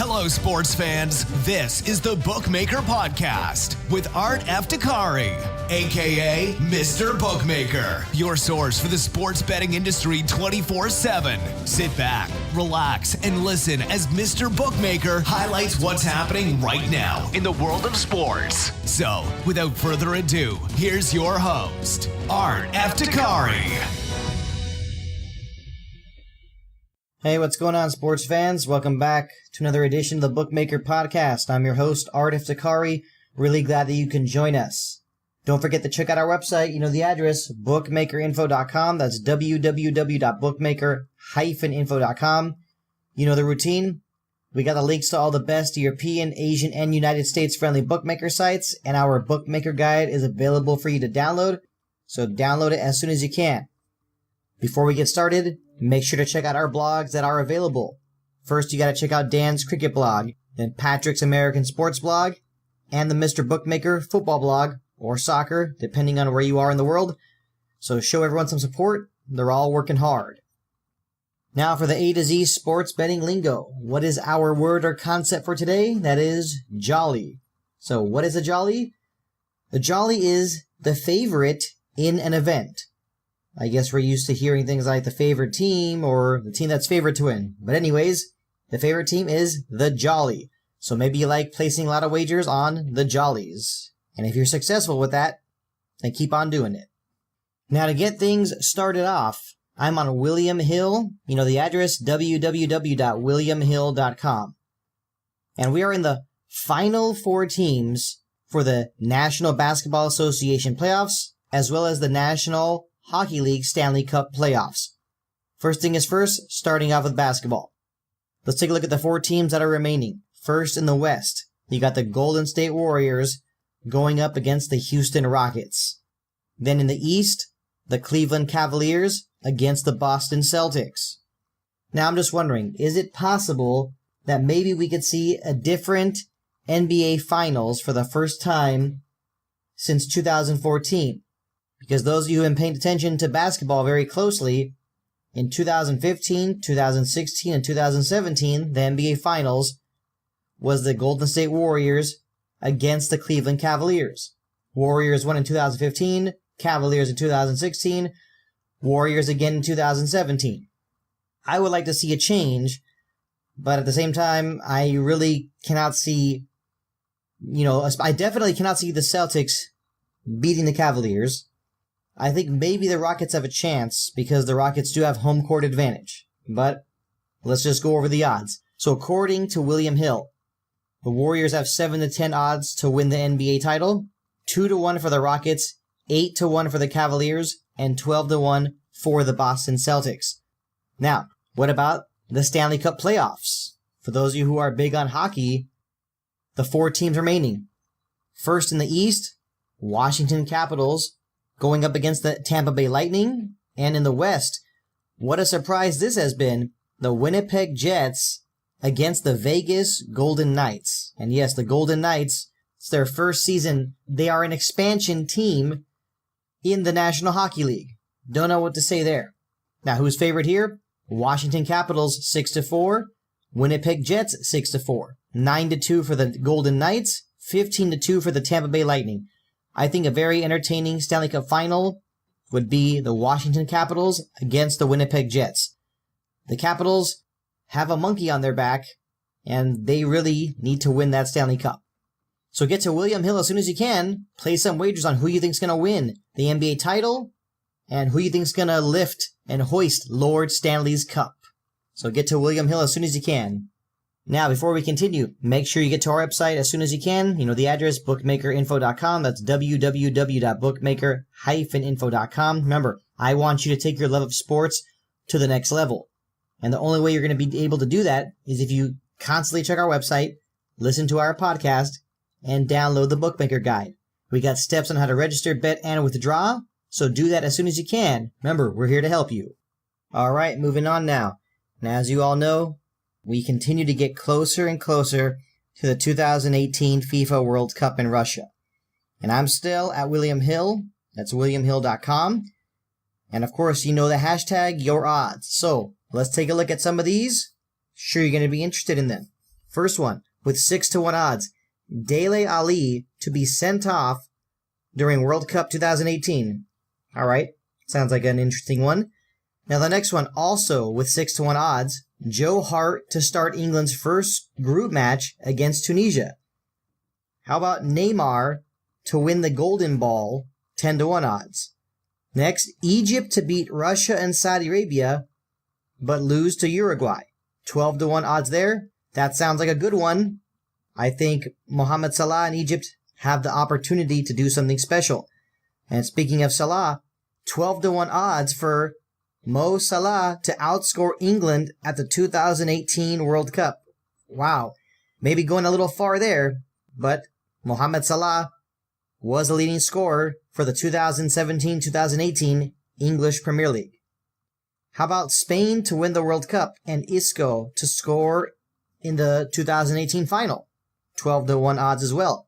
Hello, sports fans. This is the Bookmaker Podcast with Art Eftekhari, a.k.a. Mr. Bookmaker, your source for the sports betting industry 24/7. Sit back, relax, and listen as Mr. Bookmaker highlights what's happening right now in the world of sports. So, without further ado, here's your host, Art Eftekhari. Hey, what's going on, sports fans? Welcome back to another edition of the Bookmaker Podcast. I'm your host, Art Eftekhari. Really glad that you can join us. Don't forget to check out our website. You know the address, bookmakerinfo.com. That's www.bookmaker-info.com. You know the routine. We got the links to all the best European, Asian, and United States-friendly bookmaker sites, and our bookmaker guide is available for you to download, so download it as soon as you can. Before we get started, make sure to check out our blogs that are available. First, you got to check out Dan's cricket blog, then Patrick's American sports blog, and the Mr. Bookmaker football blog, or soccer, depending on where you are in the world. So show everyone some support. They're all working hard. Now for the A to Z sports betting lingo. What is our word or concept for today? That is jolly. So what is a jolly? A jolly is the favorite in an event. I guess we're used to hearing things like the favorite team or the team that's favored to win. But anyways, the favorite team is the Jolly. So maybe you like placing a lot of wagers on the Jollies. And if you're successful with that, then keep on doing it. Now to get things started off, I'm on William Hill. You know the address, www.williamhill.com. And we are in the final four teams for the National Basketball Association playoffs, as well as the National Hockey League Stanley Cup playoffs. First thing is first, starting off with basketball. Let's take a look at the four teams that are remaining. First in the West, you got the Golden State Warriors going up against the Houston Rockets. Then in the East, the Cleveland Cavaliers against the Boston Celtics. Now I'm just wondering, is it possible that maybe we could see a different NBA Finals for the first time since 2014? Because those of you who have been paying attention to basketball very closely, in 2015, 2016, and 2017, the NBA Finals was the Golden State Warriors against the Cleveland Cavaliers. Warriors won in 2015, Cavaliers in 2016, Warriors again in 2017. I would like to see a change, but at the same time, I really cannot see, I definitely cannot see the Celtics beating the Cavaliers. I think maybe the Rockets have a chance because the Rockets do have home court advantage. But let's just go over the odds. So according to William Hill, the Warriors have 7-10 odds to win the NBA title, 2-1 for the Rockets, 8-1 for the Cavaliers, and 12-1 for the Boston Celtics. Now, what about the Stanley Cup playoffs? For those of you who are big on hockey, the four teams remaining. First in the East, Washington Capitals going up against the Tampa Bay Lightning. And in the West, what a surprise this has been, the Winnipeg Jets against the Vegas Golden Knights. And yes, the Golden Knights, it's their first season. They are an expansion team in the National Hockey League. Don't know what to say there. Now, who's favored here? Washington Capitals 6-4, Winnipeg Jets 6-4, 9-2 for the Golden Knights, 15-2 for the Tampa Bay Lightning. I think a very entertaining Stanley Cup final would be the Washington Capitals against the Winnipeg Jets. The Capitals have a monkey on their back, and they really need to win that Stanley Cup. So get to William Hill as soon as you can. Play some wagers on who you think's going to win the NBA title and who you think's going to lift and hoist Lord Stanley's Cup. So get to William Hill as soon as you can. Now, before we continue, make sure you get to our website as soon as you can. You know the address, bookmakerinfo.com. That's www.bookmaker-info.com. Remember, I want you to take your love of sports to the next level. And the only way you're going to be able to do that is if you constantly check our website, listen to our podcast, and download the Bookmaker Guide. We got steps on how to register, bet, and withdraw, so do that as soon as you can. Remember, we're here to help you. All right, moving on now. And as you all know, we continue to get closer and closer to the 2018 FIFA World Cup in Russia. And I'm still at William Hill. That's williamhill.com. And of course, you know the hashtag, your odds. So let's take a look at some of these. Sure, you're going to be interested in them. First one, with 6-1 odds, Dele Ali to be sent off during World Cup 2018. All right, sounds like an interesting one. Now the next one, also with 6-1 odds, Joe Hart to start England's first group match against Tunisia. How about Neymar to win the Golden Ball, 10-1 odds. Next, Egypt to beat Russia and Saudi Arabia, but lose to Uruguay. 12-1 odds there. That sounds like a good one. I think Mohamed Salah and Egypt have the opportunity to do something special. And speaking of Salah, 12-1 odds for Mo Salah to outscore England at the 2018 World Cup. Wow. Maybe going a little far there, but Mohamed Salah was the leading scorer for the 2017-2018 English Premier League. How about Spain to win the World Cup and Isco to score in the 2018 final? 12-1 odds as well.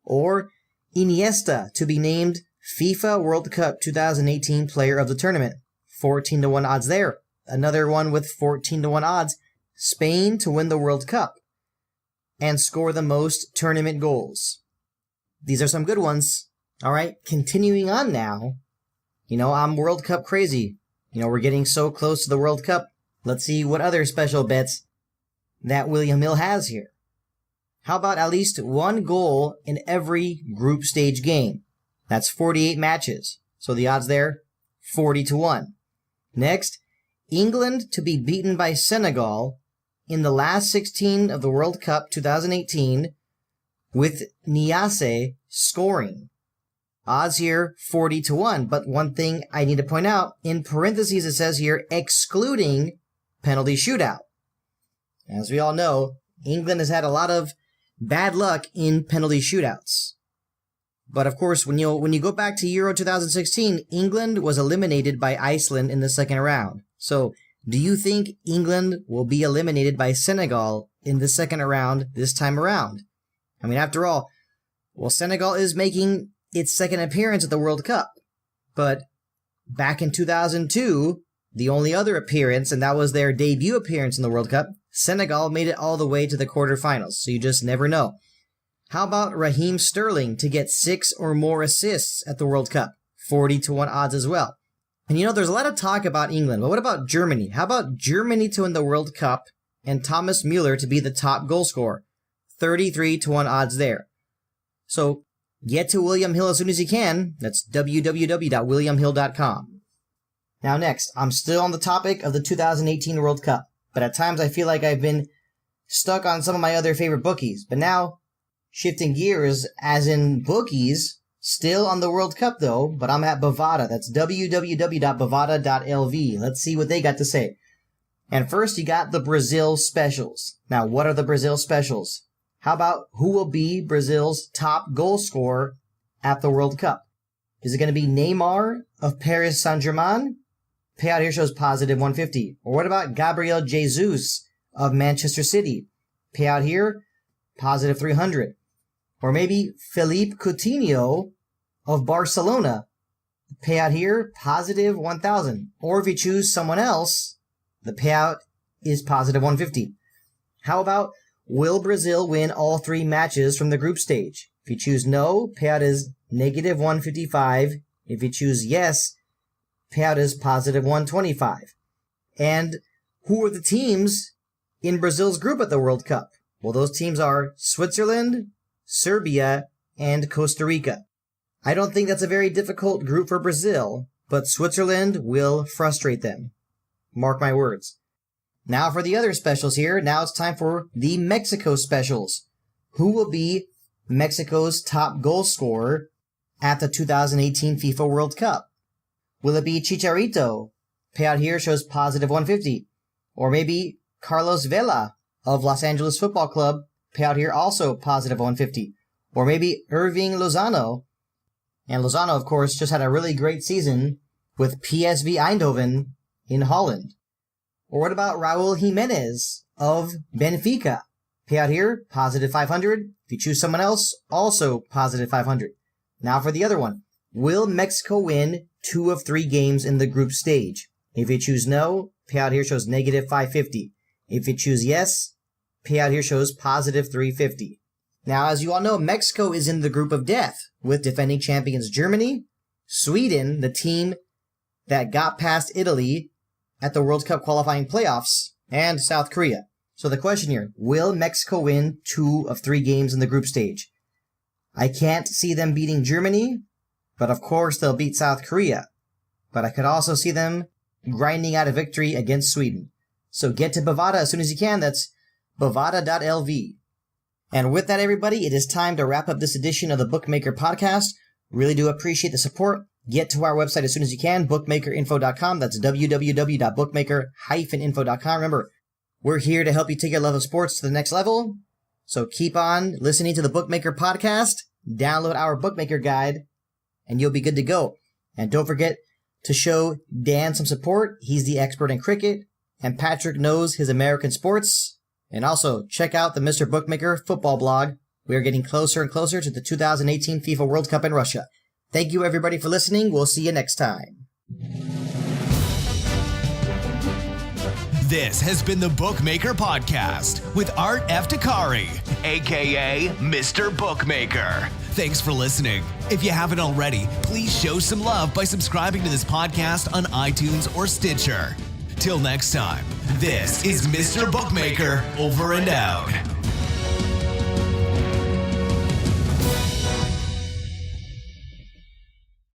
Or Iniesta to be named FIFA World Cup 2018 Player of the Tournament. 14-1 odds there. Another one with 14-1 odds. Spain to win the World Cup and score the most tournament goals. These are some good ones. All right, continuing on now. I'm World Cup crazy. We're getting so close to the World Cup. Let's see what other special bets that William Hill has here. How about at least one goal in every group stage game? That's 48 matches. So the odds there, 40-1. Next, England to be beaten by Senegal in the last 16 of the World Cup 2018 with Niasse scoring. Odds here, 40-1. But one thing I need to point out, in parentheses it says here, excluding penalty shootout. As we all know, England has had a lot of bad luck in penalty shootouts. But of course, when you go back to Euro 2016, England was eliminated by Iceland in the second round. So, do you think England will be eliminated by Senegal in the second round this time around? I mean, after all, Senegal is making its second appearance at the World Cup. But back in 2002, the only other appearance, and that was their debut appearance in the World Cup, Senegal made it all the way to the quarterfinals. So you just never know. How about Raheem Sterling to get 6 or more assists at the World Cup? 40-1 odds as well. And there's a lot of talk about England, but what about Germany? How about Germany to win the World Cup and Thomas Müller to be the top goal scorer? 33-1 odds there. So get to William Hill as soon as you can. That's www.williamhill.com. Now next, I'm still on the topic of the 2018 World Cup, but at times I feel like I've been stuck on some of my other favorite bookies. But now, shifting gears, as in bookies, still on the World Cup though, but I'm at Bovada. That's www.bovada.lv. Let's see what they got to say. And first, you got the Brazil specials. Now, what are the Brazil specials? How about who will be Brazil's top goal scorer at the World Cup? Is it going to be Neymar of Paris Saint-Germain? Payout here shows positive 150. Or what about Gabriel Jesus of Manchester City? Payout here, positive 300. Or maybe Philippe Coutinho of Barcelona. Payout here, positive 1,000. Or if you choose someone else, the payout is positive 150. How about, will Brazil win all 3 matches from the group stage? If you choose no, payout is negative 155. If you choose yes, payout is positive 125. And who are the teams in Brazil's group at the World Cup? Well, those teams are Switzerland, Serbia, and Costa Rica. I don't think that's a very difficult group for Brazil, but Switzerland will frustrate them. Mark my words. Now for the other specials here. Now it's time for the Mexico specials. Who will be Mexico's top goal scorer at the 2018 FIFA World Cup? Will it be Chicharito? Payout here shows positive 150. Or maybe Carlos Vela of Los Angeles Football Club. Payout here also positive 150. Or maybe Irving Lozano. And Lozano, of course, just had a really great season with PSV Eindhoven in Holland. Or what about Raul Jimenez of Benfica? Payout here, positive 500. If you choose someone else, also positive 500. Now for the other one. Will Mexico win 2 of 3 games in the group stage? If you choose no, payout here shows negative 550. If you choose yes, payout here shows positive 350. Now, as you all know, Mexico is in the group of death with defending champions Germany, Sweden, the team that got past Italy at the World Cup qualifying playoffs, and South Korea. So the question here, will Mexico win 2 of 3 games in the group stage? I can't see them beating Germany, but of course they'll beat South Korea. But I could also see them grinding out a victory against Sweden. So get to Bovada as soon as you can. That's bovada.lv. And with that, everybody, it is time to wrap up this edition of the Bookmaker Podcast. Really do appreciate the support. Get to our website as soon as you can, bookmakerinfo.com. That's www.bookmaker-info.com. Remember, we're here to help you take your love of sports to the next level. So keep on listening to the Bookmaker Podcast, download our Bookmaker Guide, and you'll be good to go. And don't forget to show Dan some support. He's the expert in cricket, and Patrick knows his American sports. And also, check out the Mr. Bookmaker football blog. We are getting closer and closer to the 2018 FIFA World Cup in Russia. Thank you, everybody, for listening. We'll see you next time. This has been the Bookmaker Podcast with Art Eftekhari, a.k.a. Mr. Bookmaker. Thanks for listening. If you haven't already, please show some love by subscribing to this podcast on iTunes or Stitcher. Till next time, this is Mr. Bookmaker over and out.